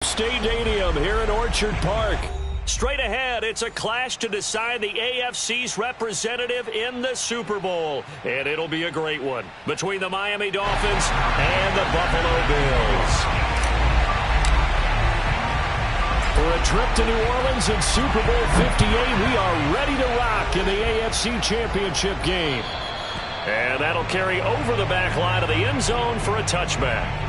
Stadium here in Orchard Park. Straight ahead, it's a clash to decide the AFC's representative in the Super Bowl. And it'll be a great one between the Miami Dolphins and the Buffalo Bills. For a trip to New Orleans in Super Bowl 58, we are ready to rock in the AFC Championship game. And that'll carry over the back line of the end zone for a touchback.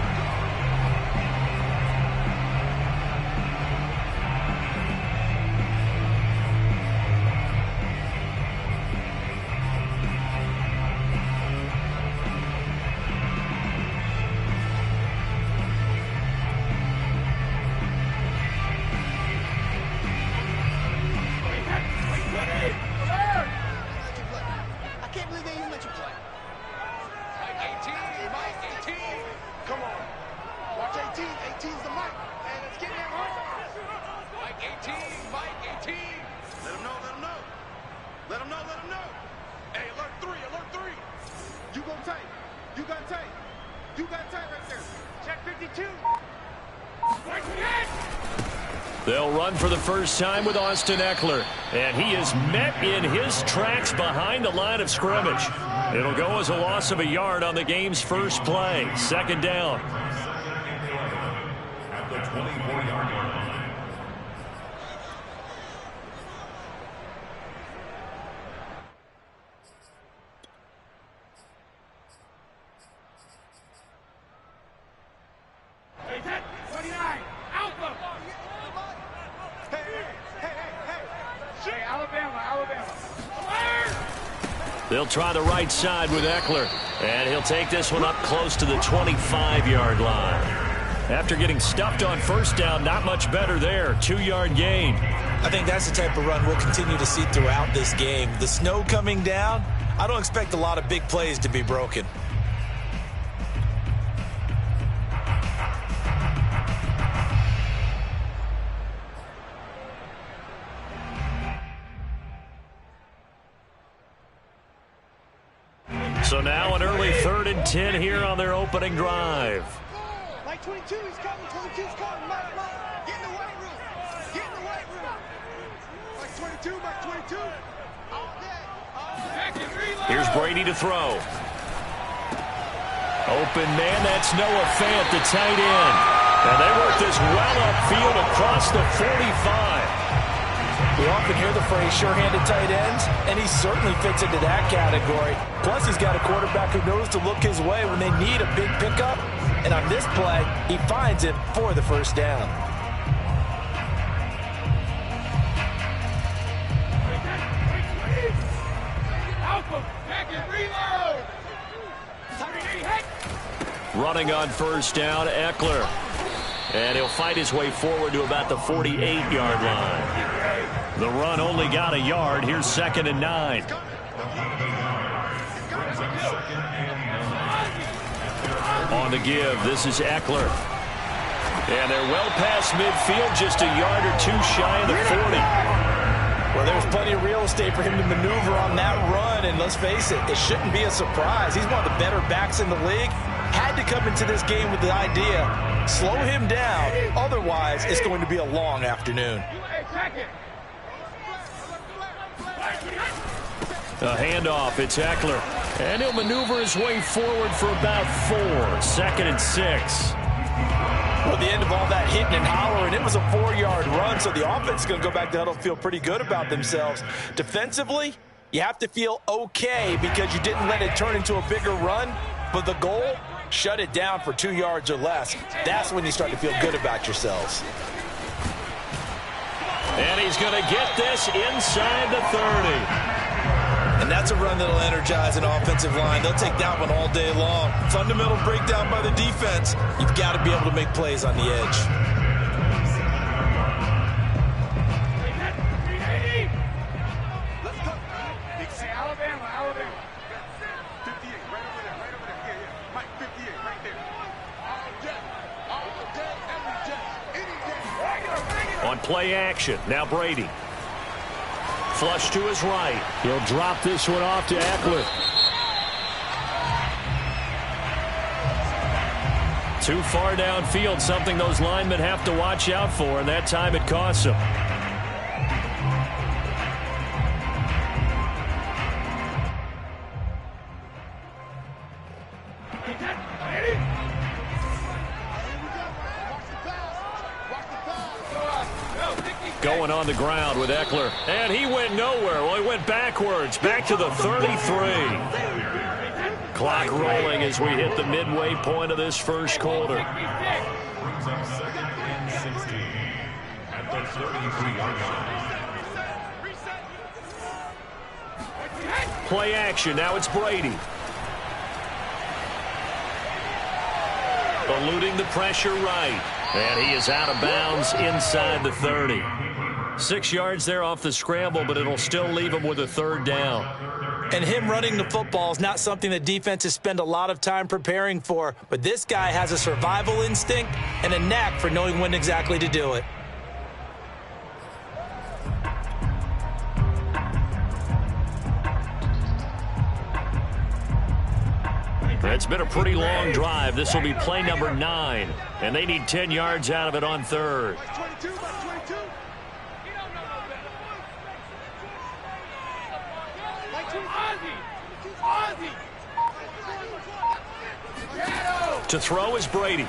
They'll run for the first time with Austin Ekeler, and he is met in his tracks behind the line of scrimmage. It'll go as a loss of a yard on the game's first play. Second down. At the 24-yard line. They'll try the right side with Ekeler, and he'll take this one up close to the 25-yard line. After getting stuffed on first down, not much better there. 2-yard gain. I think that's the type of run we'll continue to see throughout this game. The snow coming down, I don't expect a lot of big plays to be broken. So now an early 3rd and 10 here on their opening drive. Mike 22, he's coming. 22's coming. Mike, get in the weight room. Get in the weight room. Mike 22, Mike 22. All day. Here's Brady to throw. Open man, that's Noah Fant, the tight end. And they work this well upfield across the 45. We often hear the phrase sure-handed tight ends, and he certainly fits into that category. Plus, he's got a quarterback who knows to look his way when they need a big pickup. And on this play, he finds it for the first down. Running on first down, Ekeler. And he'll fight his way forward to about the 48-yard line. The run only got a yard. Here's 2nd and 9. On the give, this is Ekeler. And they're well past midfield, just a yard or two shy of the 40. Well, there's plenty of real estate for him to maneuver on that run, and let's face it, it shouldn't be a surprise. He's one of the better backs in the league. Had to come into this game with the idea, slow him down, otherwise it's going to be a long afternoon. A handoff, it's Ekeler. And he'll maneuver his way forward for about 4. 2nd and 6. Well, the end of all that hitting and hollering, it was a 4-yard run, so the offense is going to go back to huddle, feel pretty good about themselves. Defensively, you have to feel okay because you didn't let it turn into a bigger run, but the goal, shut it down for 2 yards or less. That's when you start to feel good about yourselves. And he's going to get this inside the 30. And that's a run that'll energize an offensive line. They'll take that one all day long. Fundamental breakdown by the defense. You've got to be able to make plays on the edge. Let's go. Alabama. 58, right over there. Yeah. Mike 58, right there. All day, every day, any day. On play action, now Brady. Flush to his right. He'll drop this one off to Ekeler. Too far downfield, something those linemen have to watch out for, and that time it costs them. Going on the ground with Ekeler. And he went nowhere. Well, he went backwards. Back to the 33. Clock rolling as we hit the midway point of this first quarter. Brings up second and 16 at the 33-yard line. Play action. Now it's Brady. Eluding the pressure right. And he is out of bounds inside the 30. 6 yards there off the scramble, but it'll still leave him with a third down. And him running the football is not something that defenses spend a lot of time preparing for. But this guy has a survival instinct and a knack for knowing when exactly to do it. It's been a pretty long drive. This will be play number 9. And they need 10 yards out of it on third. To throw is Brady.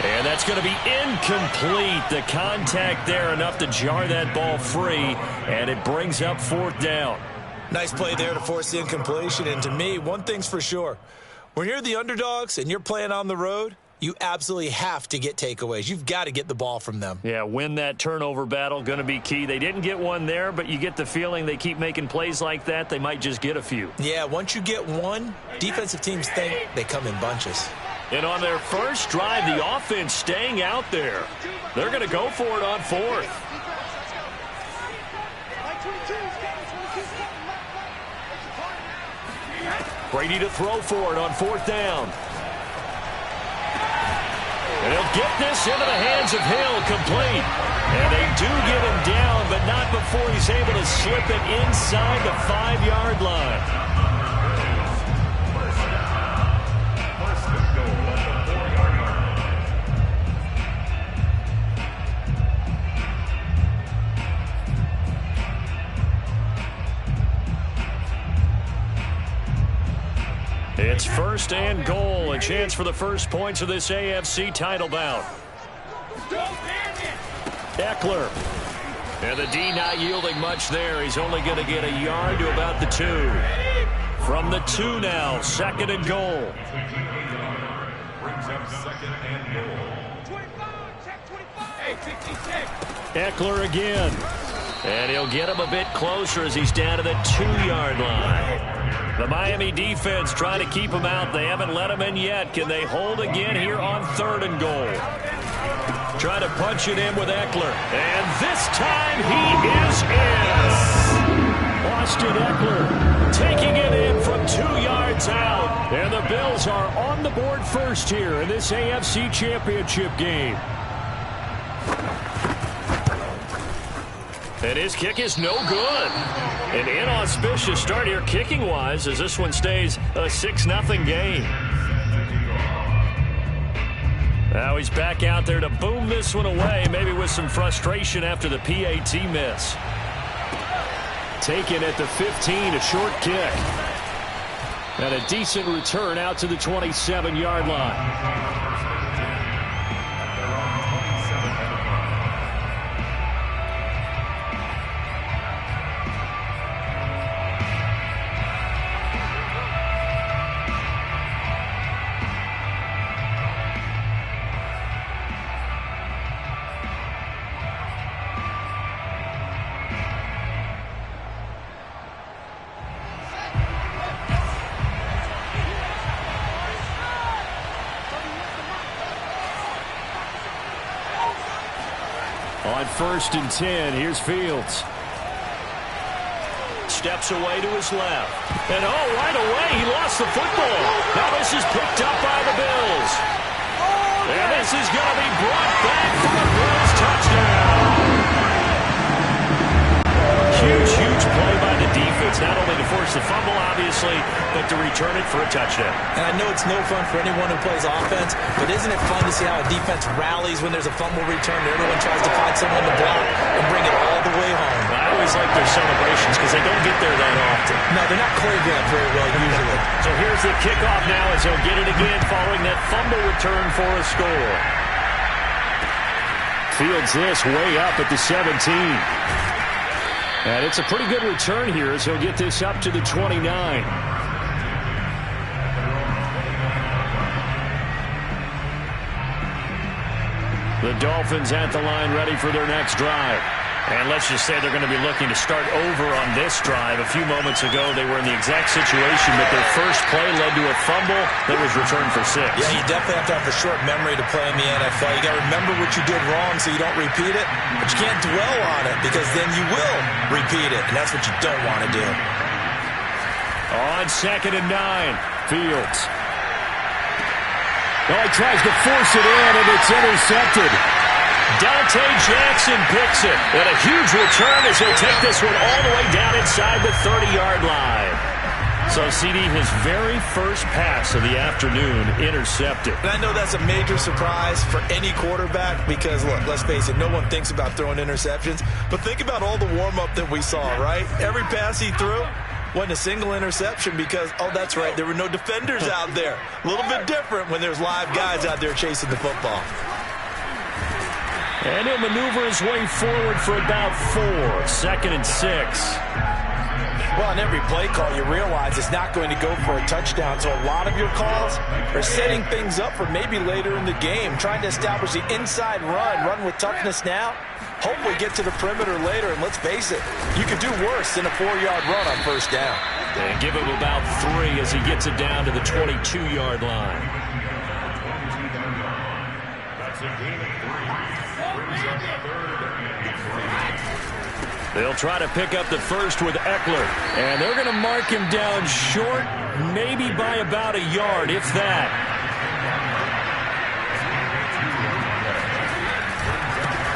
And that's going to be incomplete. The contact there enough to jar that ball free, and it brings up fourth down. Nice play there to force the incompletion. And to me, one thing's for sure. When you're the underdogs and you're playing on the road, you absolutely have to get takeaways. You've got to get the ball from them. Yeah, win that turnover battle, going to be key. They didn't get one there, but you get the feeling they keep making plays like that, they might just get a few. Yeah, once you get one, defensive teams think they come in bunches. And on their first drive, the offense staying out there. They're going to go for it on fourth. Brady to throw for it on fourth down. And he'll get this into the hands of Hill, complete. And they do get him down, but not before he's able to slip it inside the 5-yard line. It's first and goal, a chance for the first points of this AFC title bout. Ekeler. And the D not yielding much there. He's only going to get a yard to about the 2. From the 2 now, second and goal. Brings up second and goal. Ekeler again. And he'll get him a bit closer as he's down to the 2-yard line. The Miami defense trying to keep him out. They haven't let him in yet. Can they hold again here on third and goal? Trying to punch it in with Ekeler. And this time he is in. Austin Ekeler taking it in from 2 yards out. And the Bills are on the board first here in this AFC Championship game. And his kick is no good. An inauspicious start here kicking-wise as this one stays a 6-0 game. Now he's back out there to boom this one away, maybe with some frustration after the PAT miss. Taken at the 15, a short kick. And a decent return out to the 27-yard line. On first and 10, here's Fields. Steps away to his left. And right away, he lost the football. Now this is picked up by the Bills. And this is going to be brought back for a Bills touchdown. Huge play by the defense. Dolphins, not only to force the fumble, obviously, but to return it for a touchdown. And I know it's no fun for anyone who plays offense, but isn't it fun to see how a defense rallies when there's a fumble return and everyone tries to find someone to block and bring it all the way home? I always like their celebrations because they don't get there that often. No, they're not choreographed very well usually. So here's the kickoff now as he'll get it again following that fumble return for a score. Fields this way up at the 17. And it's a pretty good return here as he'll get this up to the 29. The Dolphins at the line ready for their next drive. And let's just say they're going to be looking to start over on this drive. A few moments ago, they were in the exact situation that their first play led to a fumble that was returned for 6. Yeah, you definitely have to have a short memory to play in the NFL. You got to remember what you did wrong so you don't repeat it, but you can't dwell on it because then you will repeat it, and that's what you don't want to do. On 2nd and 9, Fields. Oh, he tries to force it in, and it's intercepted. Dante Jackson picks it. And a huge return as he'll take this one all the way down inside the 30-yard line. So, CD, his very first pass of the afternoon intercepted. And I know that's a major surprise for any quarterback because, look, let's face it, no one thinks about throwing interceptions. But think about all the warm-up that we saw, right? Every pass he threw wasn't a single interception because, oh, that's right, there were no defenders out there. A little bit different when there's live guys out there chasing the football. And he'll maneuver his way forward for about 4. 2nd and 6. Well, on every play call, you realize it's not going to go for a touchdown. So a lot of your calls are setting things up for maybe later in the game, trying to establish the inside run with toughness now. Hopefully get to the perimeter later. And let's face it, you could do worse than a 4-yard run on first down. And give him about 3 as he gets it down to the 22-yard line. That's a gain of 3. They'll try to pick up the first with Eckler. And they're going to mark him down short, maybe by about a yard, if that.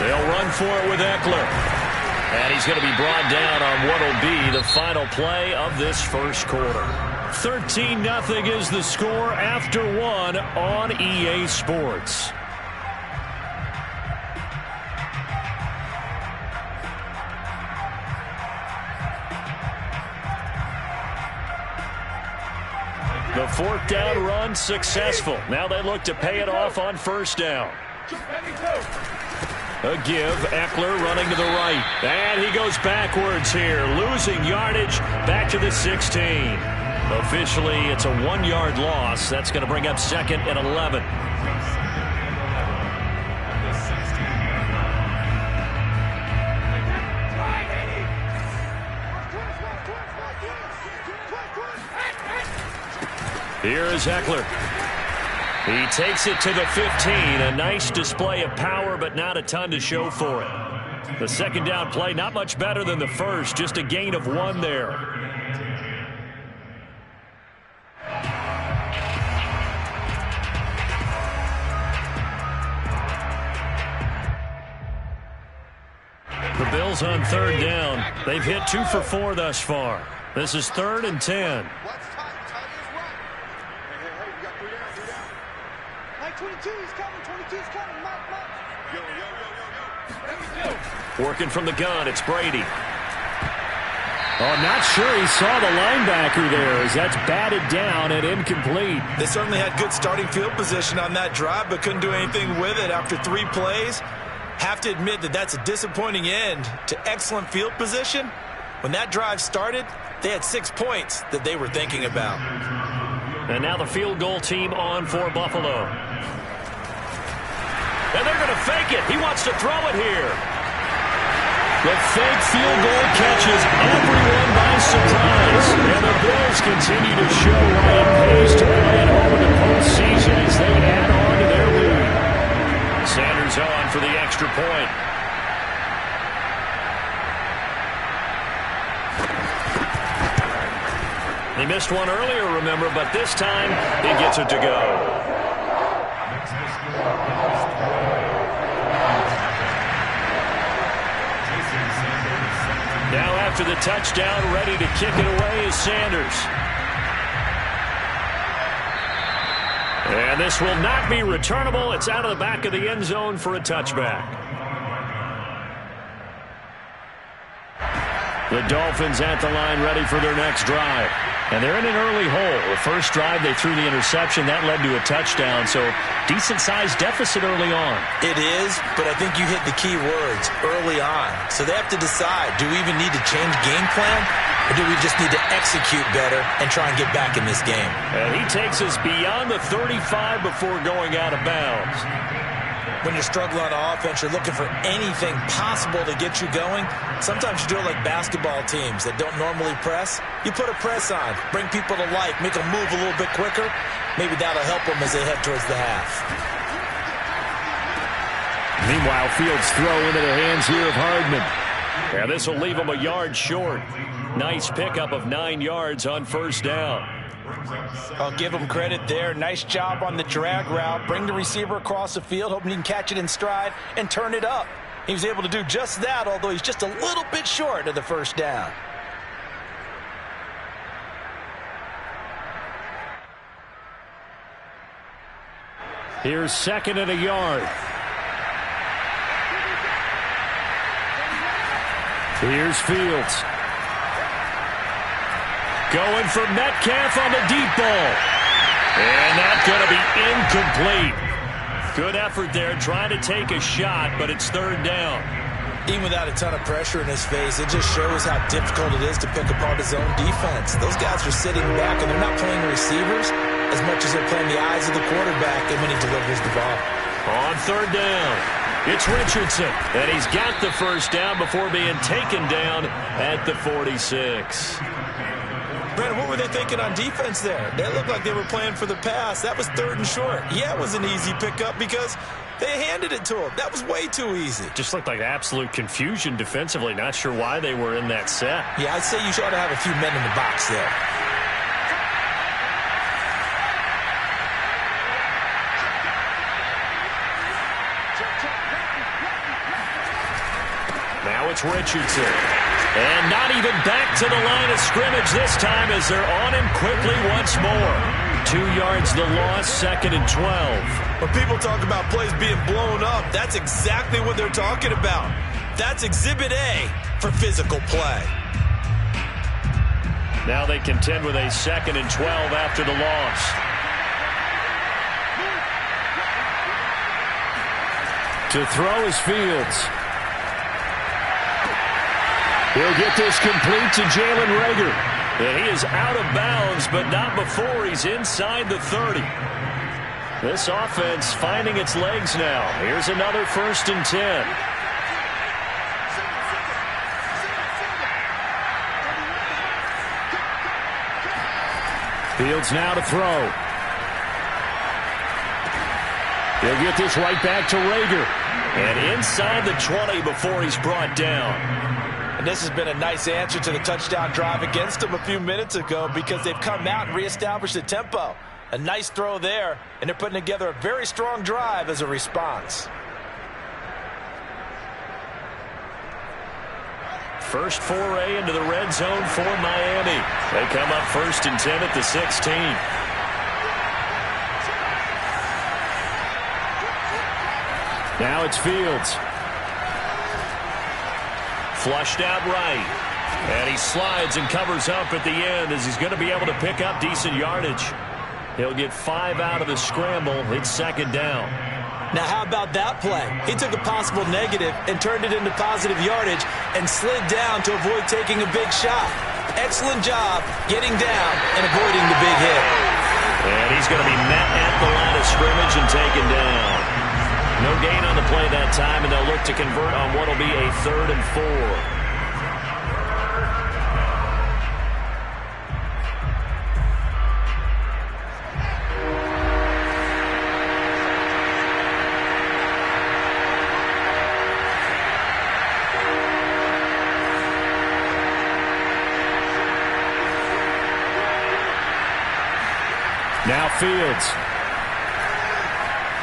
They'll run for it with Eckler. And he's going to be brought down on what will be the final play of this first quarter. 13-0 is the score after 1 on EA Sports. The 4th down run successful. Now they look to pay it off on first down. A give, Eckler running to the right. And he goes backwards here, losing yardage back to the 16. Officially, it's a 1-yard loss. That's going to bring up 2nd and 11. Here is Eckler. He takes it to the 15. A nice display of power, but not a ton to show for it. The second down play, not much better than the first. Just a gain of 1 there. The Bills on 3rd down. They've hit 2 for 4 thus far. This is 3rd and 10. Working from the gun, it's Brady. Oh, I'm not sure he saw the linebacker there as that's batted down and incomplete. They certainly had good starting field position on that drive, but couldn't do anything with it after 3 plays. Have to admit that that's a disappointing end to excellent field position. When that drive started, they had 6 points that they were thinking about. And now the field goal team on for Buffalo. And they're going to fake it. He wants to throw it here. The fake field goal catches everyone by surprise. And the Bills continue to show why it pays to play at home in the postseason as they add on to their lead. Sanders on for the extra point. They missed one earlier, remember, but this time he gets it to go. Now after the touchdown. Ready to kick it away is Sanders. And this will not be returnable. It's out of the back of the end zone for a touchback. The Dolphins at the line ready for their next drive. And they're in an early hole. The first drive, they threw the interception. That led to a touchdown, so decent-sized deficit early on. It is, but I think you hit the key words, early on. So they have to decide, do we even need to change game plan, or do we just need to execute better and try and get back in this game? And he takes us beyond the 35 before going out of bounds. When you're struggling on offense, you're looking for anything possible to get you going. Sometimes you do it like basketball teams that don't normally press. You put a press on, bring people to life, make them move a little bit quicker. Maybe that'll help them as they head towards the half. Meanwhile, Fields throw into the hands here of Hardman. And this will leave him a yard short. Nice pickup of 9 yards on first down. I'll give him credit there. Nice job on the drag route. Bring the receiver across the field, hoping he can catch it in stride and turn it up. He was able to do just that, although he's just a little bit short of the first down. Here's second and a yard. Here's Fields. Going for Metcalf on the deep ball. And that's going to be incomplete. Good effort there, trying to take a shot, but it's third down. Even without a ton of pressure in his face, it just shows how difficult it is to pick apart his own defense. Those guys are sitting back, and they're not playing receivers as much as they're playing the eyes of the quarterback and when he delivers the ball. On third down, it's Richardson, and he's got the first down before being taken down at the 46. Brandon, what were they thinking on defense there? They looked like they were playing for the pass. That was third and short. Yeah, it was an easy pickup because they handed it to him. That was way too easy. Just looked like absolute confusion defensively. Not sure why they were in that set. Yeah, I'd say you ought to have a few men in the box there. Now it's Richardson. And not even back to the line of scrimmage this time as they're on him quickly once more. 2 yards the loss, second and 12. When people talk about plays being blown up, that's exactly what they're talking about. That's Exhibit A for physical play. Now they contend with a second and 12 after the loss. To throw is Fields. He'll get this complete to Jalen Reagor. And he is out of bounds, but not before he's inside the 30. This offense finding its legs now. Here's another first and 10. Fields now to throw. He'll get this right back to Reagor. And inside the 20 before he's brought down. And this has been a nice answer to the touchdown drive against them a few minutes ago because they've come out and reestablished the tempo. A nice throw there, and they're putting together a very strong drive as a response. First foray into the red zone for Miami. They come up first and 10 at the 16. Now it's Fields. Flushed out right. And he slides and covers up at the end as he's going to be able to pick up decent yardage. He'll get 5 out of the scramble. It's second down. Now, how about that play? He took a possible negative and turned it into positive yardage and slid down to avoid taking a big shot. Excellent job getting down and avoiding the big hit. And he's going to be met at the line of scrimmage and taken down. No gain on the play that time, and they'll look to convert on what will be a 3rd and 4. Now Fields.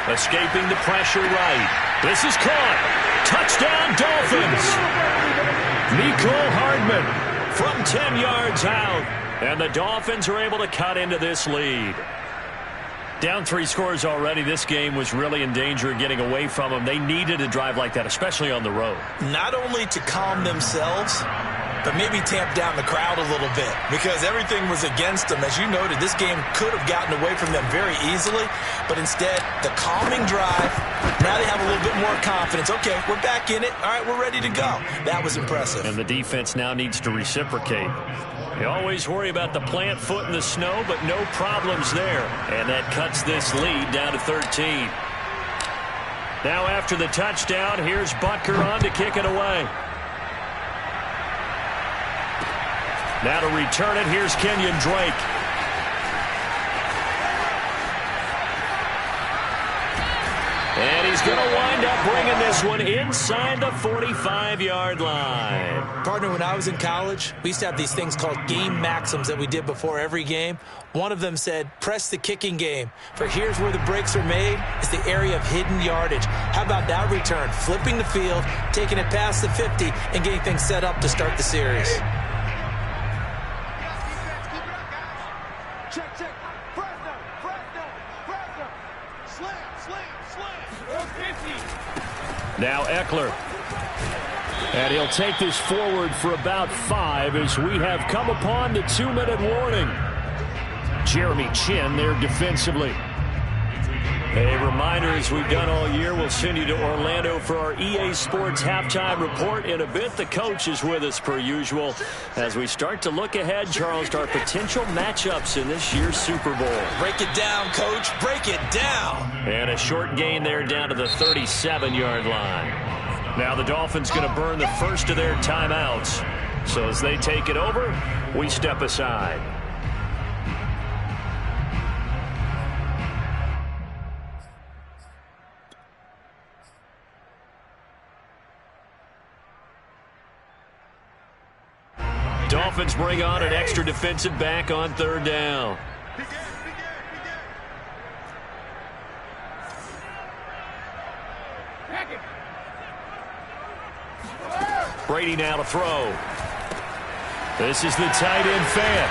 Escaping the pressure right. This is caught. Touchdown Dolphins. Mecole Hardman from 10 yards out. And the Dolphins are able to cut into this lead. Down 3 scores already. This game was really in danger of getting away from them. They needed a drive like that, especially on the road. Not only to calm themselves, but maybe tamp down the crowd a little bit because everything was against them. As you noted, this game could have gotten away from them very easily, but instead, the calming drive, now they have a little bit more confidence. Okay, we're back in it. All right, we're ready to go. That was impressive. And the defense now needs to reciprocate. You always worry about the plant foot in the snow, but no problems there. And that cuts this lead down to 13. Now after the touchdown, here's Butker on to kick it away. Now to return it, here's Kenyon Drake. And he's going to wind up bringing this one inside the 45-yard line. Partner, when I was in college, we used to have these things called game maxims that we did before every game. One of them said, press the kicking game. For here's where the breaks are made, is the area of hidden yardage. How about that return? Flipping the field, taking it past the 50, and getting things set up to start the series. Now Eckler. And he'll take this forward for about 5 as we have come upon the 2-minute warning. Jeremy Chinn there defensively. A reminder, as we've done all year, we'll send you to Orlando for our EA Sports halftime report in a bit. The coach is with us per usual as we start to look ahead, Charles, to our potential matchups in this year's Super Bowl. Break it down, Coach. Break it down. And a short gain there down to the 37-yard line. Now the Dolphins going to burn the first of their timeouts. So as they take it over, we step aside. Dolphins bring on an extra defensive back on 3rd down. Brady now to throw. This is the tight end Fant.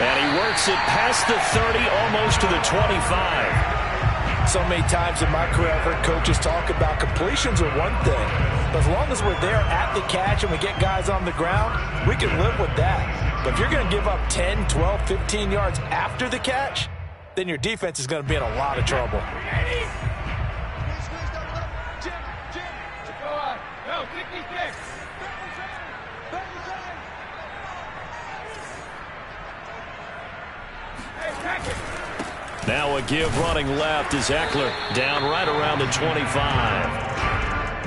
And he works it past the 30, almost to the 25. So many times in my career, I've heard coaches talk about completions are one thing. But as long as we're there at the catch and we get guys on the ground, we can live with that. But if you're going to give up 10, 12, 15 yards after the catch, then your defense is going to be in a lot of trouble. Now a give running left is Eckler, down right around the 25.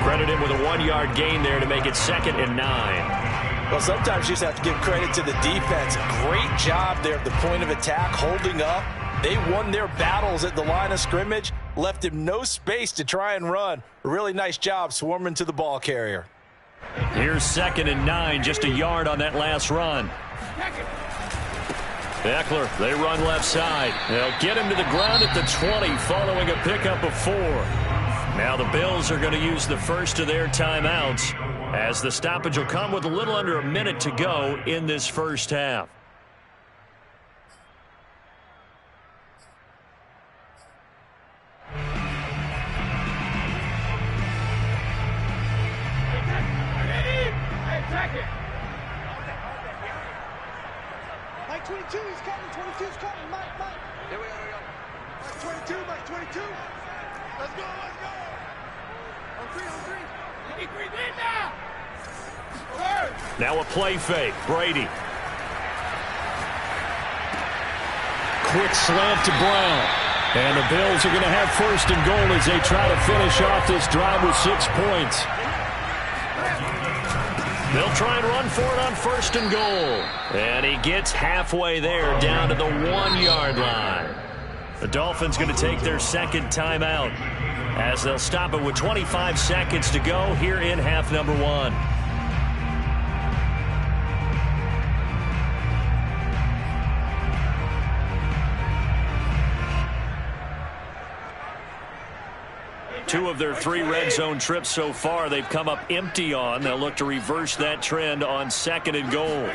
Credit him with a 1-yard gain there to make it 2nd and 9. Well, sometimes you just have to give credit to the defense. Great job there at the point of attack, holding up. They won their battles at the line of scrimmage, left him no space to try and run. A really nice job swarming to the ball carrier. Here's 2nd and 9, just a yard on that last run. Eckler, they run left side. They'll get him to the ground at the 20 following a pickup of 4. Now the Bills are going to use the first of their timeouts as the stoppage will come with a little under a minute to go in this first half. Mike 22, he's coming. 22's coming. Mike. Here we go. Mike 22. Let's go. On three. Now a play fake. Brady. Quick slant to Brown. And the Bills are going to have 1st and goal as they try to finish off this drive with 6 points. They'll try and run for it on 1st and goal. And he gets halfway there down to the 1-yard line. The Dolphins going to take their 2nd timeout as they'll stop it with 25 seconds to go here in half number 1. 2 of their 3 red zone trips so far, they've come up empty on. They'll look to reverse that trend on 2nd and goal.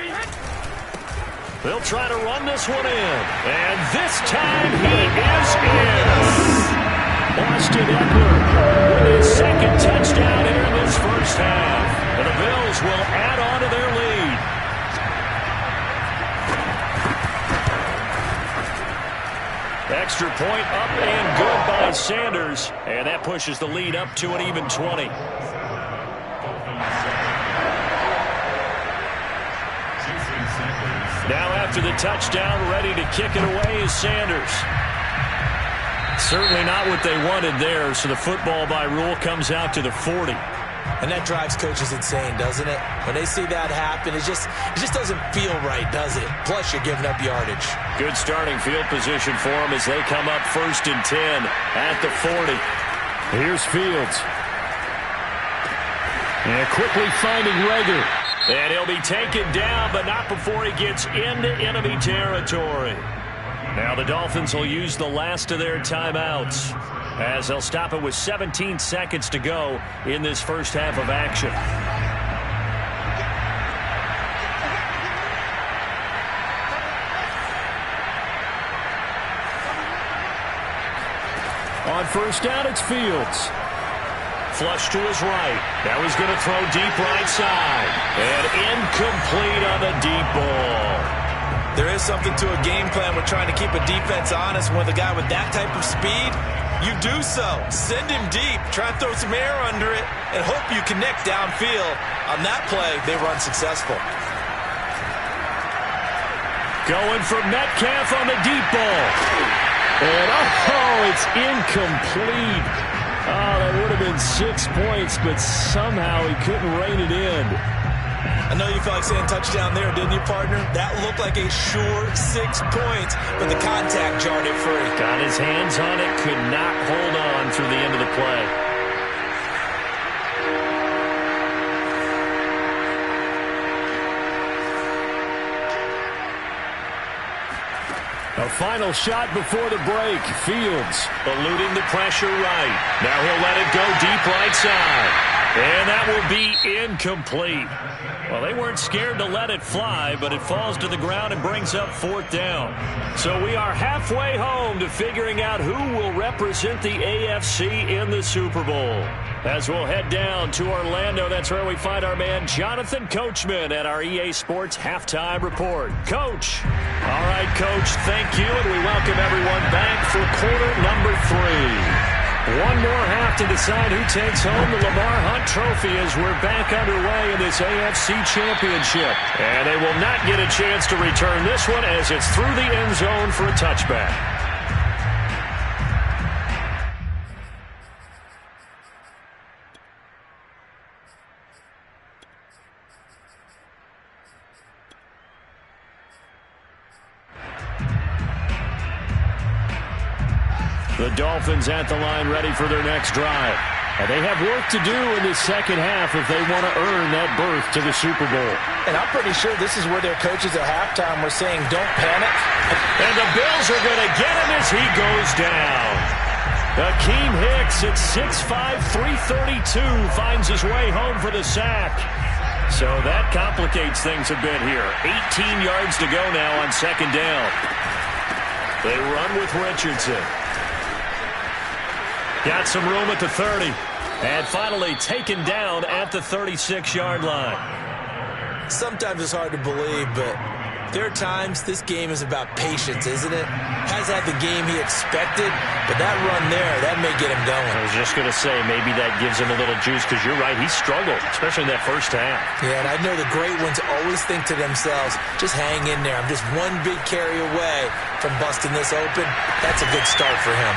They'll try to run this one in. And this time he is in. Austin Ekeler with his 2nd touchdown here in this first half. And the Bills will add on to their lead. Extra point up and good by Sanders. And that pushes the lead up to an even 20. Now after the touchdown, ready to kick it away is Sanders. Certainly not what they wanted there, so the football by rule comes out to the 40. And that drives coaches insane, doesn't it? When they see that happen, it just doesn't feel right, does it? Plus, you're giving up yardage. Good starting field position for them as they come up 1st and 10 at the 40. Here's Fields. And quickly finding Reagor. And he'll be taken down, but not before he gets into enemy territory. Now the Dolphins will use the last of their timeouts as they'll stop it with 17 seconds to go in this first half of action. On 1st down, it's Fields. Flush to his right. Now he's going to throw deep right side. And incomplete on the deep ball. There is something to a game plan with trying to keep a defense honest. With a guy with that type of speed, you do so. Send him deep. Try and throw some air under it and hope you connect downfield. On that play, they run successful. Going for Metcalf on the deep ball. And it's incomplete. Oh, that would have been 6 points, but somehow he couldn't rein it in. I know you felt like saying touchdown there, didn't you, partner? That looked like a sure 6 points, but the contact jarred it free. Got his hands on it, could not hold on through the end of the play. A final shot before the break. Fields eluding the pressure right. Now he'll let it go deep right side. And that will be incomplete. Well, they weren't scared to let it fly, but it falls to the ground and brings up 4th down. So we are halfway home to figuring out who will represent the AFC in the Super Bowl. As we'll head down to Orlando, that's where we find our man Jonathan Coachman at our EA Sports Halftime Report. Coach. All right, Coach, thank you, and we welcome everyone back for quarter number 3. One more half to decide who takes home the Lamar Hunt Trophy as we're back underway in this AFC Championship. And they will not get a chance to return this one as it's through the end zone for a touchback. The Dolphins at the line ready for their next drive. And they have work to do in the second half if they want to earn that berth to the Super Bowl. And I'm pretty sure this is where their coaches at halftime were saying, don't panic. And the Bills are going to get him as he goes down. Akeem Hicks at 6'5", 332 finds his way home for the sack. So that complicates things a bit here. 18 yards to go now on 2nd down. They run with Richardson. Got some room at the 30. And finally taken down at the 36-yard line. Sometimes it's hard to believe, but there are times this game is about patience, isn't it? Has had the game he expected, but that run there, that may get him going. I was just going to say, maybe that gives him a little juice, because you're right, he struggled, especially in that first half. Yeah, and I know the great ones always think to themselves, just hang in there. I'm just one big carry away from busting this open. That's a good start for him.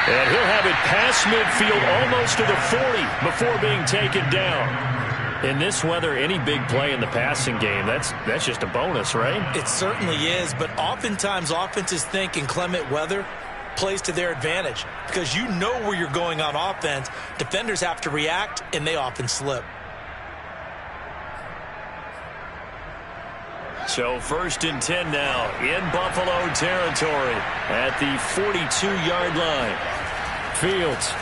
And he'll have it past midfield almost to the 40 before being taken down. In this weather, any big play in the passing game, that's just a bonus, right? It certainly is, but oftentimes offenses think in clement weather plays to their advantage because you know where you're going on offense. Defenders have to react, and they often slip. So 1st and 10 now in Buffalo territory at the 42-yard line. Fields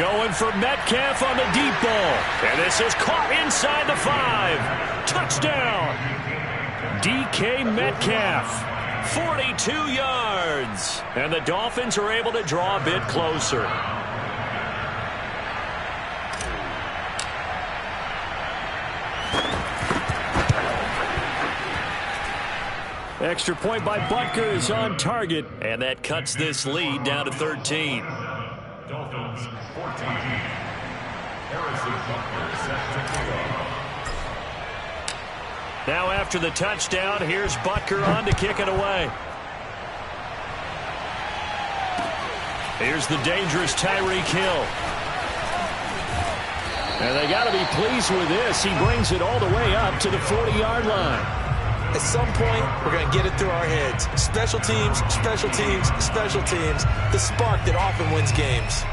Going for Metcalf on the deep ball. And this is caught inside the 5. Touchdown. DK Metcalf. 42 yards. And the Dolphins are able to draw a bit closer. Extra point by Butker is on target. And that cuts this lead down to 13. Dolphins 14. Harrison Butker set to kick off. Now after the touchdown, here's Butker on to kick it away. Here's the dangerous Tyreek Hill. And they got to be pleased with this. He brings it all the way up to the 40-yard line. At some point, we're going to get it through our heads. Special teams, special teams, special teams. The spark that often wins games.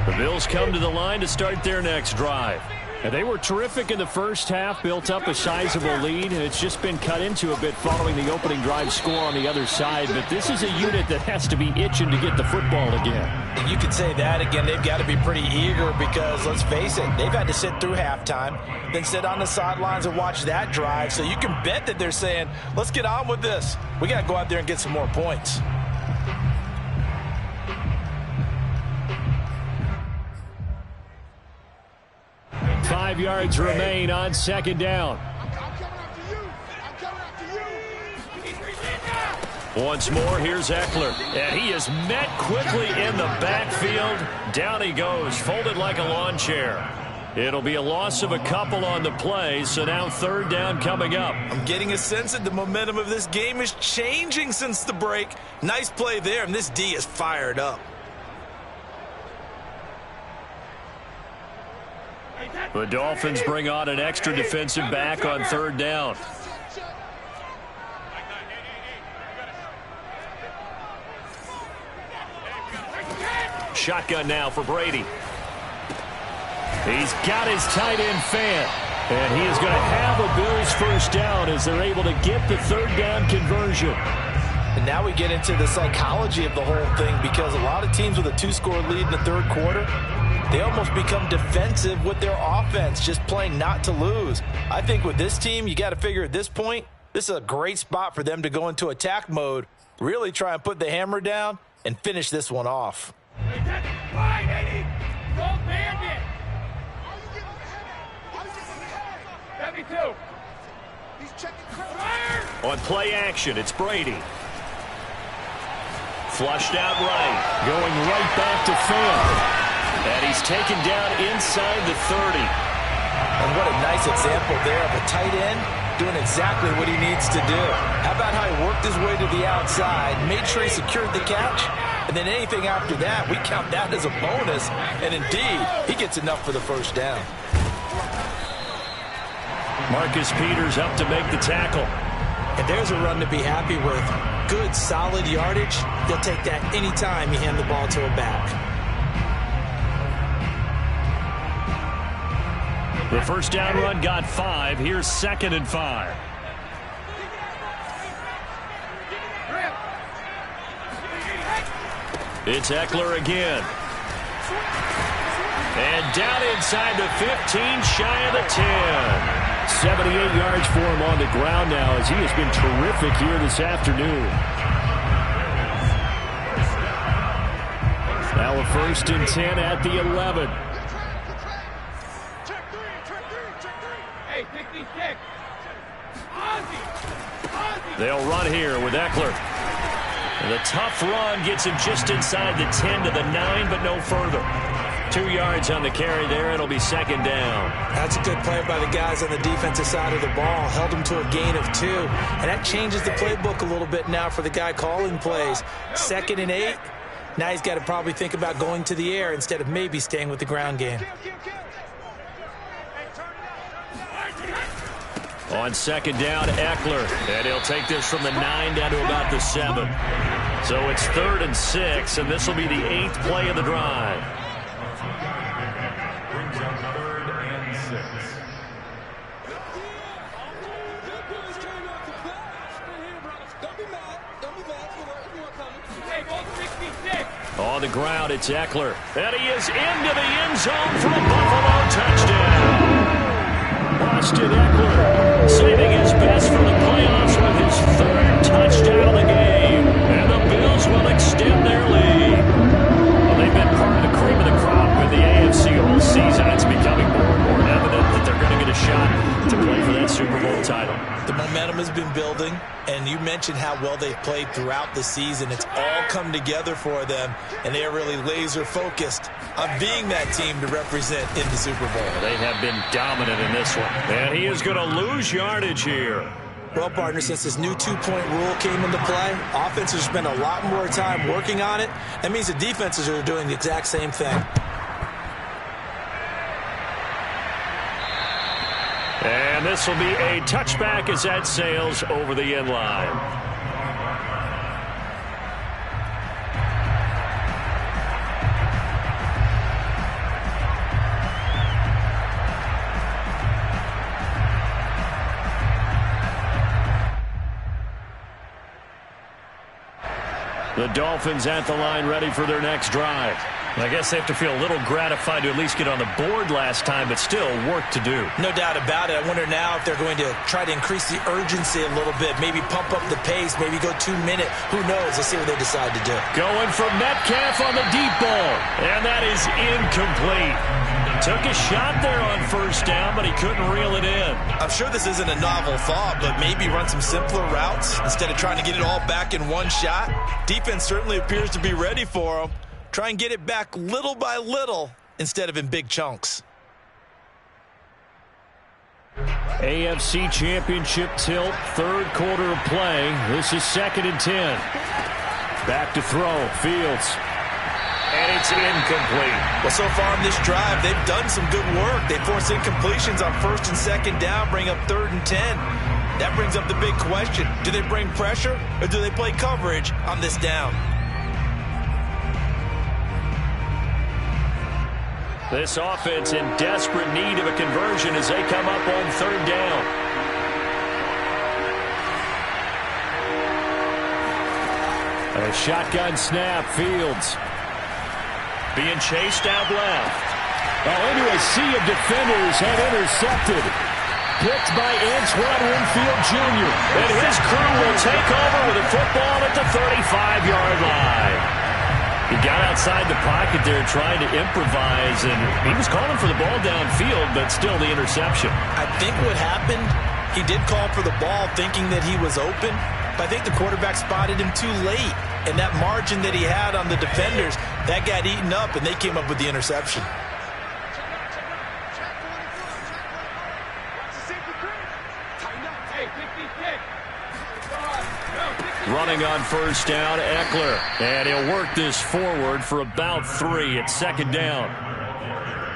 The Bills come to the line to start their next drive. And they were terrific in the first half, built up a sizable lead, and it's just been cut into a bit following the opening drive score on the other side. But this is a unit that has to be itching to get the football again. And you could say that again. They've got to be pretty eager because, let's face it, they've had to sit through halftime, then sit on the sidelines and watch that drive. So you can bet that they're saying, let's get on with this. We got to go out there and get some more points. Five yards remain on second down. I'm coming after you. I'm coming after you. Once more, here's Eckler. And he is met quickly in the backfield. Down he goes, folded like a lawn chair. It'll be a loss of a couple on the play, so now third down coming up. I'm getting a sense that the momentum of this game is changing since the break. Nice play there, and this D is fired up. The Dolphins bring on an extra defensive back on third down. Shotgun now for Brady. He's got his tight end fan. And he is going to have a Bills first down as they're able to get the third down conversion. And now we get into the psychology of the whole thing because a lot of teams with a 2-score lead in the third quarter, they almost become defensive with their offense, just playing not to lose. I think with this team, you got to figure at this point, this is a great spot for them to go into attack mode, really try and put the hammer down and finish this one off. On play action, it's Brady. Flushed out right. Going right back to Fan. And he's taken down inside the 30. And what a nice example there of a tight end doing exactly what he needs to do. How about how he worked his way to the outside, made sure he secured the catch, and then anything after that, we count that as a bonus. And indeed, he gets enough for the first down. Marcus Peters up to make the tackle. And there's a run to be happy with. Good, solid yardage. They'll take that anytime you hand the ball to a back. The first down run got 5. Here's 2nd and 5. It's Eckler again. And down inside the 15, shy of the 10. 78 yards for him on the ground now as he has been terrific here this afternoon. Now a 1st and 10 at the 11. They'll run here with Eckler. And the tough run gets him just inside the 10 to the 9, but no further. 2 yards on the carry there. It'll be 2nd down. That's a good play by the guys on the defensive side of the ball. Held him to a gain of 2. And that changes the playbook a little bit now for the guy calling plays. 2nd and 8. Now he's got to probably think about going to the air instead of maybe staying with the ground game. On 2nd down, Eckler. And he'll take this from the 9 down to about the 7. So it's 3rd and 6, and this will be the 8th play of the drive. Brings up 3rd and 6. On the ground, it's Eckler. And he is into the end zone for a Buffalo touchdown. Austin Eckler saving his best for the playoffs with his third touchdown of the game. And the Bills will extend their lead. Well, they've been part of the cream of the crop with the AFC all season. It's becoming more and more evident that they're going to get a shot to play for that Super Bowl title. The momentum has been building, and you mentioned how well they've played throughout the season. It's all come together for them, and they are really laser-focused on being that team to represent in the Super Bowl. They have been dominant in this one. And he is going to lose yardage here. Well, partner, since this new two-point rule came into play, offenses spend a lot more time working on it. That means the defenses are doing the exact same thing. And this will be a touchback as that sails over the end line. The Dolphins at the line ready for their next drive. I guess they have to feel a little gratified to at least get on the board last time, but still work to do. No doubt about it. I wonder now if they're going to try to increase the urgency a little bit, maybe pump up the pace, maybe go 2 minute. Who knows? Let's see what they decide to do. Going for Metcalf on the deep ball, and that is incomplete. Took a shot there on first down, but he couldn't reel it in. I'm sure this isn't a novel thought, but maybe run some simpler routes instead of trying to get it all back in one shot. Defense certainly appears to be ready for him. Try and get it back little by little instead of in big chunks. AFC Championship tilt, third quarter of play. This is 2nd and 10. Back to throw, Fields. And it's incomplete. Well, so far in this drive, they've done some good work. They force incompletions on 1st and 2nd down, bring up 3rd and 10. That brings up the big question. Do they bring pressure or do they play coverage on this down? This offense in desperate need of a conversion as they come up on 3rd down. A shotgun snap, Fields. Being chased out left. Into a sea of defenders and intercepted. Picked by Antoine Winfield Jr. And his crew will take over with a football at the 35-yard line. He got outside the pocket there trying to improvise, and he was calling for the ball downfield, but still the interception. I think what happened, he did call for the ball thinking that he was open, but I think the quarterback spotted him too late. And that margin that he had on the defenders, that got eaten up, and they came up with the interception. Running on first down, Eckler. And he'll work this forward for about 3 at 2nd down.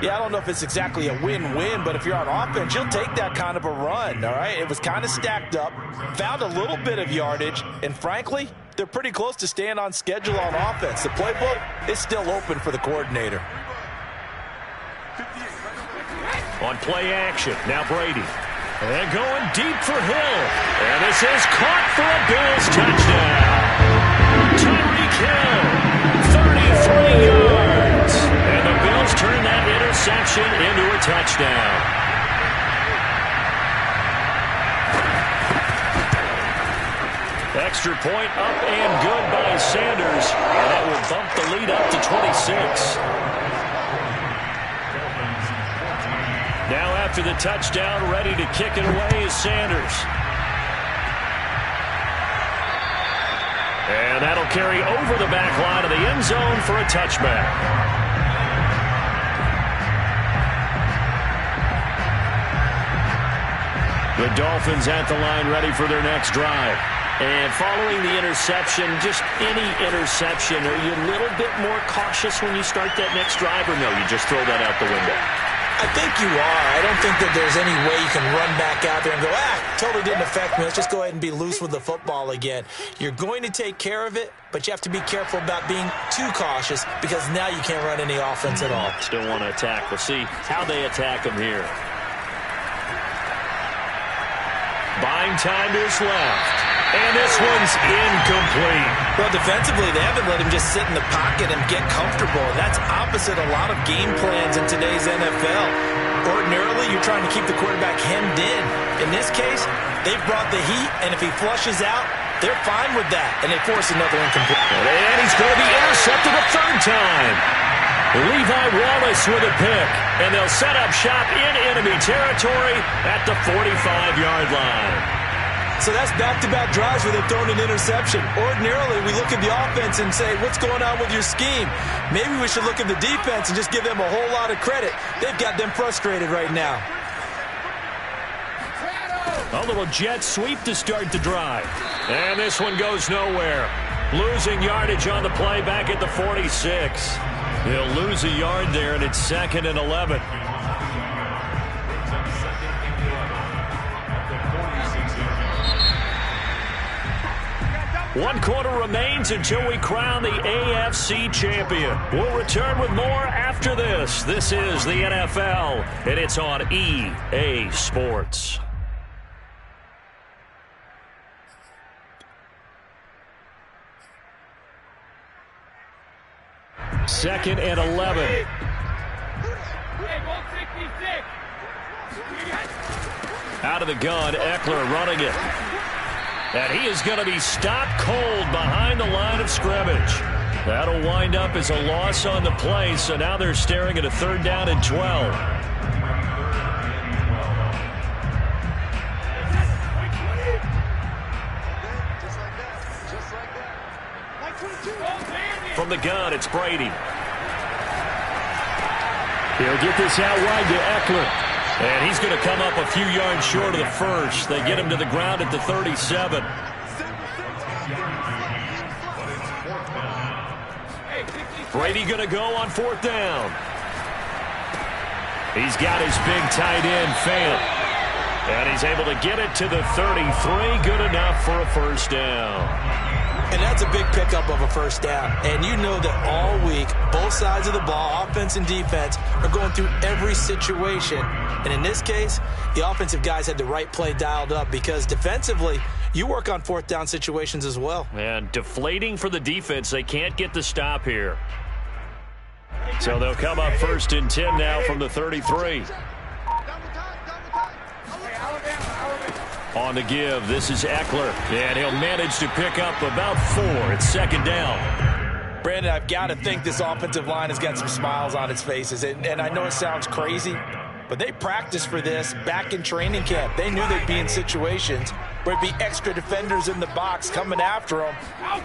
Yeah, I don't know if it's exactly a win-win, but if you're on offense, you'll take that kind of a run, all right? It was kind of stacked up, found a little bit of yardage, and frankly, they're pretty close to staying on schedule on offense. The playbook is still open for the coordinator. On play action, now Brady. And going deep for Hill. And this is caught for a Bills touchdown. Tyreek Hill, 33 yards. And the Bills turn that interception into a touchdown. Extra point up and good by Sanders. And that will bump the lead up to 26. Now after the touchdown, ready to kick it away is Sanders. And that'll carry over the back line of the end zone for a touchback. The Dolphins at the line ready for their next drive. And following the interception, just any interception, are you a little bit more cautious when you start that next drive, or no, you just throw that out the window? I think you are. I don't think that there's any way you can run back out there and go, totally didn't affect me. Let's just go ahead and be loose with the football again. You're going to take care of it, but you have to be careful about being too cautious because now you can't run any offense at all. Still want to attack. We'll see how they attack them here. Buying time to his left. And this one's incomplete. Well, defensively, they haven't let him just sit in the pocket and get comfortable. That's opposite a lot of game plans in today's NFL. Ordinarily, you're trying to keep the quarterback hemmed in. In this case, they've brought the heat, and if he flushes out, they're fine with that, and they force another incomplete. And he's going to be intercepted a third time. Levi Wallace with a pick, and they'll set up shop in enemy territory at the 45-yard line. So that's back-to-back drives where they've thrown an interception. Ordinarily, we look at the offense and say, what's going on with your scheme? Maybe we should look at the defense and just give them a whole lot of credit. They've got them frustrated right now. A little jet sweep to start the drive. And this one goes nowhere. Losing yardage on the play back at the 46. He'll lose a yard there, and it's 2nd and 11. One quarter remains until we crown the AFC champion. We'll return with more after this. This is the NFL, and it's on EA Sports. Second and 11. Out of the gun, Eckler running it. And he is going to be stopped cold behind the line of scrimmage. That'll wind up as a loss on the play, so now they're staring at a 3rd down and 12. From the gun, it's Brady. He'll get this out wide to Eckler. And he's going to come up a few yards short of the first. They get him to the ground at the 37. Brady going to go on 4th down. He's got his big tight end, Fant. And he's able to get it to the 33. Good enough for a 1st down. And that's a big pickup of a 1st down. And you know that all week, both sides of the ball, offense and defense, are going through every situation. And in this case, the offensive guys had the right play dialed up because defensively, you work on 4th down situations as well. And deflating for the defense. They can't get the stop here. So they'll come up 1st and 10 now from the 33. On the give, this is Eckler, and he'll manage to pick up about 4. It's 2nd down. Brandon, I've got to think this offensive line has got some smiles on its faces, and I know it sounds crazy, but they practiced for this back in training camp. They knew they'd be in situations where it'd be extra defenders in the box coming after them,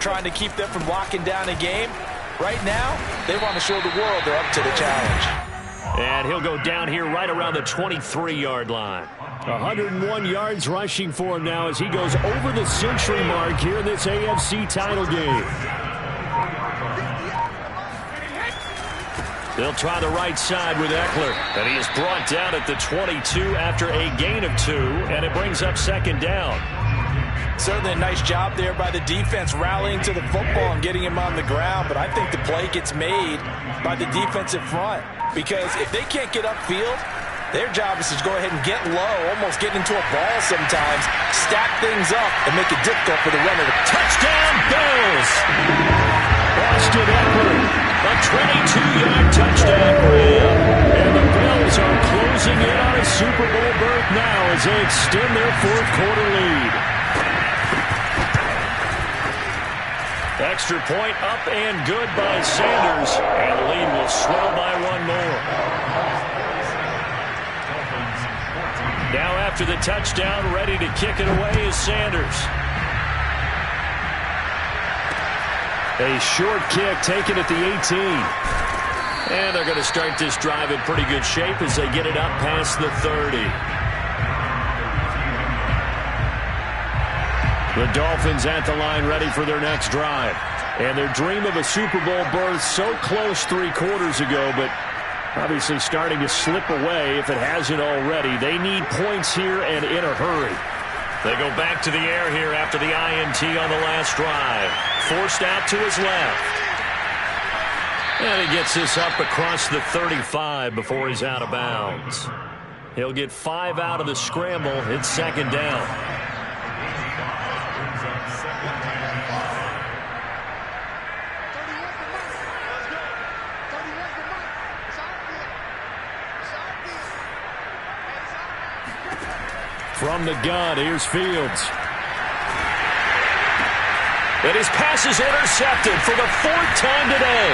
trying to keep them from locking down a game. Right now, they want to show the world they're up to the challenge. And he'll go down here right around the 23-yard line. 101 yards rushing for him now as he goes over the century mark here in this AFC title game. They'll try the right side with Eckler. And he is brought down at the 22 after a gain of 2, and it brings up 2nd down. Certainly a nice job there by the defense rallying to the football and getting him on the ground, but I think the play gets made by the defensive front because if they can't get upfield, their job is to go ahead and get low, almost get into a ball sometimes, stack things up, and make it difficult for the runner. Touchdown, Bills! Austin Eckler, a 22-yard touchdown grab. And the Bills are closing in on a Super Bowl berth now as they extend their 4th quarter lead. Extra point up and good by Sanders, and the lead will swell by 1 more. Now after the touchdown, ready to kick it away is Sanders. A short kick taken at the 18. And they're going to start this drive in pretty good shape as they get it up past the 30. The Dolphins at the line ready for their next drive. And their dream of a Super Bowl berth so close 3 quarters ago, but obviously starting to slip away if it hasn't already. They need points here and in a hurry. They go back to the air here after the INT on the last drive. Forced out to his left. And he gets this up across the 35 before he's out of bounds. He'll get 5 out of the scramble. It's 2nd down. From the gun, here's Fields. And his pass is intercepted for the 4th time today.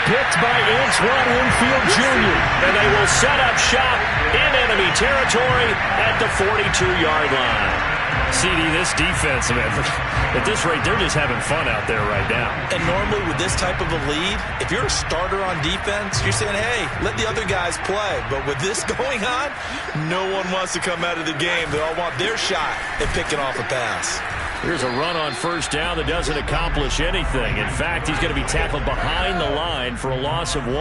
Picked by Antoine Winfield Jr. And they will set up shop in enemy territory at the 42-yard line. CD, this defense, man, at this rate, they're just having fun out there right now. And normally with this type of a lead, if you're a starter on defense, you're saying, hey, let the other guys play. But with this going on, no one wants to come out of the game. They all want their shot at picking off a pass. Here's a run on first down that doesn't accomplish anything. In fact, he's going to be tackled behind the line for a loss of 1.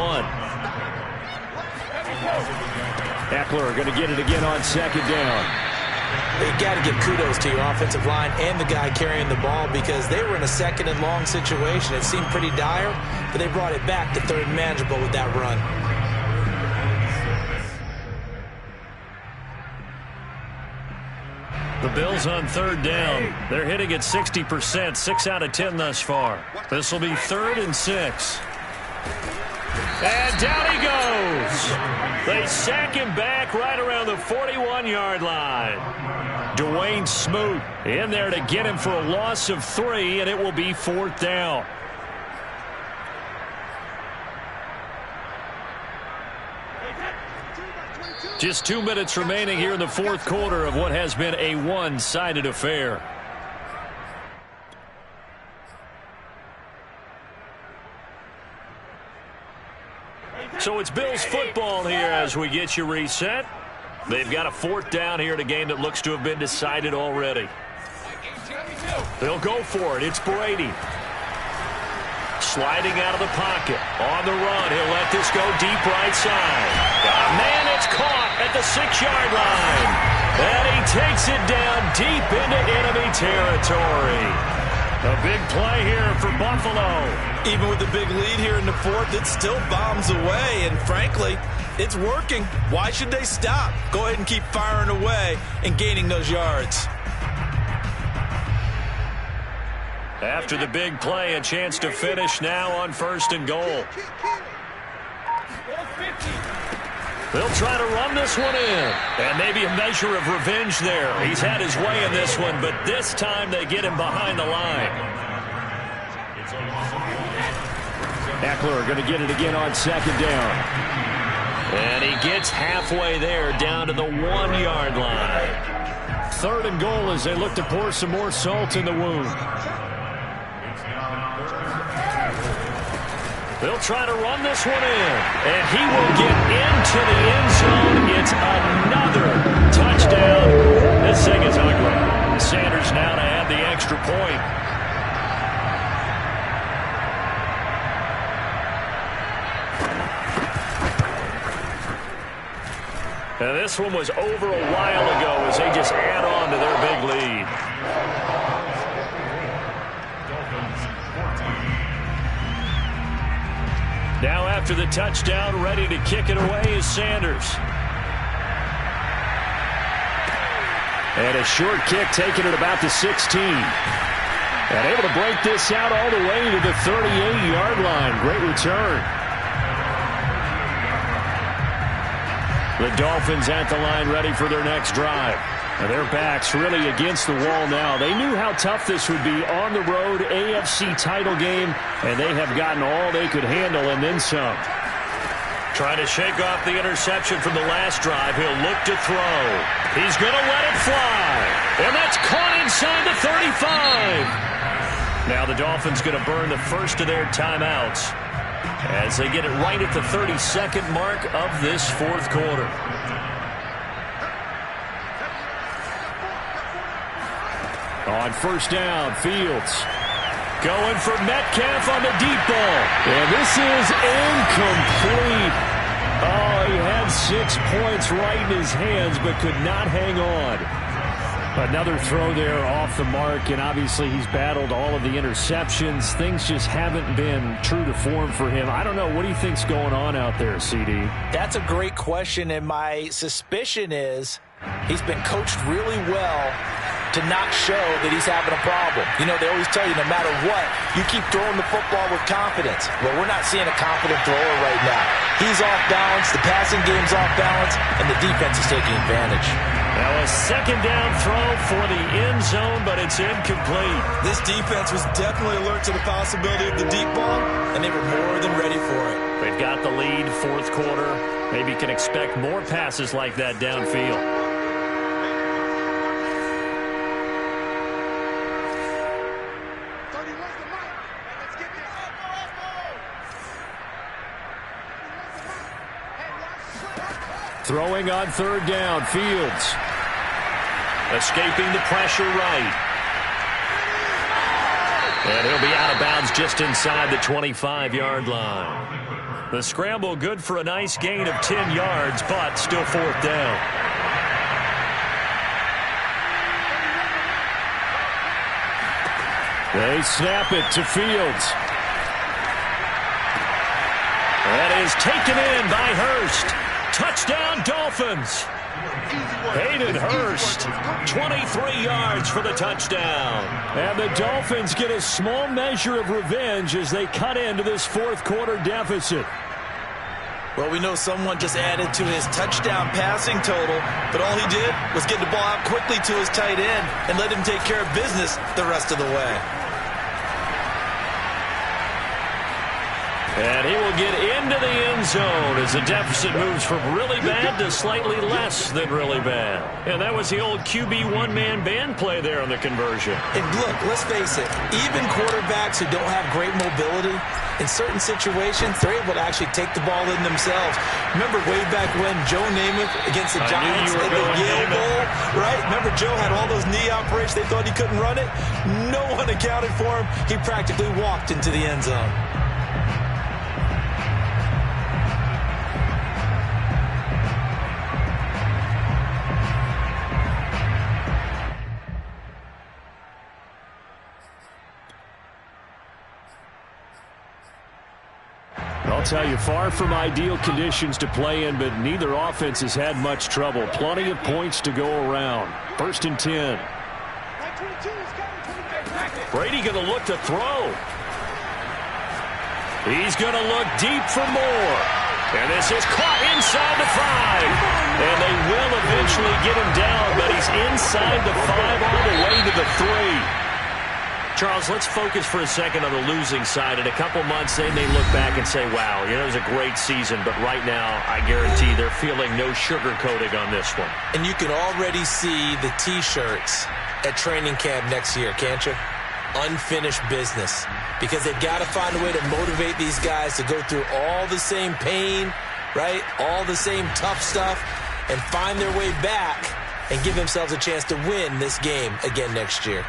Eckler going to get it again on second down. You got to give kudos to your offensive line and the guy carrying the ball because they were in a 2nd and long situation. It seemed pretty dire, but they brought it back to 3rd and manageable with that run. The Bills on 3rd down. They're hitting at 60%, 6 out of 10 thus far. This will be 3rd and 6. And down he goes. They sack him back right around the 41-yard line. Dwayne Smoot in there to get him for a loss of 3, and it will be 4th down. Just 2 minutes remaining here in the 4th quarter of what has been a one-sided affair. So it's Bills football here as we get you reset. They've got a 4th down here in a game that looks to have been decided already. They'll go for it. It's Brady. Sliding out of the pocket. On the run. He'll let this go deep right side. Man, it's caught at the 6-yard line. And he takes it down deep into enemy territory. A big play here for Buffalo. Even with the big lead here in the 4th, it still bombs away. And frankly, it's working. Why should they stop? Go ahead and keep firing away and gaining those yards. After the big play, a chance to finish now on 1st and goal. They'll try to run this one in. And maybe a measure of revenge there. He's had his way in this one, but this time they get him behind the line. Eckler going to get it again on 2nd down. And he gets halfway there down to the 1-yard line. 3rd and goal as they look to pour some more salt in the wound. They'll try to run this one in. And he will get into the end zone. It's another touchdown. This thing is ugly. Sanders now to add the extra point. And this one was over a while ago as they just add on to their big lead. Now after the touchdown, ready to kick it away is Sanders. And a short kick taken at about the 16. And able to break this out all the way to the 38-yard line. Great return. The Dolphins at the line ready for their next drive. And their backs really against the wall now. They knew how tough this would be on the road, AFC title game, and they have gotten all they could handle and then some. Trying to shake off the interception from the last drive. He'll look to throw. He's going to let it fly. And that's caught inside the 35. Now the Dolphins going to burn the first of their timeouts as they get it right at the 32nd mark of this 4th quarter. On 1st down, Fields going for Metcalf on the deep ball. And this is incomplete. Oh, he had 6 points right in his hands, but could not hang on. Another throw there off the mark, and obviously he's battled all of the interceptions. Things just haven't been true to form for him. I don't know. What do you think's going on out there, CD? That's a great question, and my suspicion is he's been coached really well to not show that he's having a problem. You know, they always tell you no matter what, you keep throwing the football with confidence. Well, we're not seeing a confident thrower right now. He's off balance, the passing game's off balance, and the defense is taking advantage. Now a second down throw for the end zone, but it's incomplete. This defense was definitely alert to the possibility of the deep ball, and they were more than ready for it. They've got the lead, fourth quarter. Maybe can expect more passes like that downfield. Throwing on third down, Fields. Escaping the pressure right. And he'll be out of bounds just inside the 25-yard line. The scramble good for a nice gain of 10 yards, but still fourth down. They snap it to Fields. That is taken in by Hurst. Touchdown, Dolphins. Hayden Hurst, 23 yards for the touchdown. And the Dolphins get a small measure of revenge as they cut into this fourth quarter deficit. Well, we know someone just added to his touchdown passing total, but all he did was get the ball out quickly to his tight end and let him take care of business the rest of the way. And he will get into the end zone as the deficit moves from really bad to slightly less than really bad. And that was the old QB one-man band play there on the conversion. And look, let's face it, even quarterbacks who don't have great mobility, in certain situations, they're able to actually take the ball in themselves. Remember way back when Joe Namath against the Giants at the Yale Bowl, right? Remember Joe had all those knee operations. They thought he couldn't run it. No one accounted for him. He practically walked into the end zone. I'll tell you, far from ideal conditions to play in, but neither offense has had much trouble. Plenty of points to go around. First and 10. Brady going to look to throw. He's going to look deep for more. And this is caught inside the 5. And they will eventually get him down, but he's inside the 5 all the way to the 3. Charles, let's focus for a second on the losing side. In a couple months, they may look back and say, wow, you know, it was a great season. But right now, I guarantee they're feeling no sugarcoating on this one. And you can already see the T-shirts at training camp next year, can't you? Unfinished business. Because they've got to find a way to motivate these guys to go through all the same pain, right? All the same tough stuff, and find their way back and give themselves a chance to win this game again next year.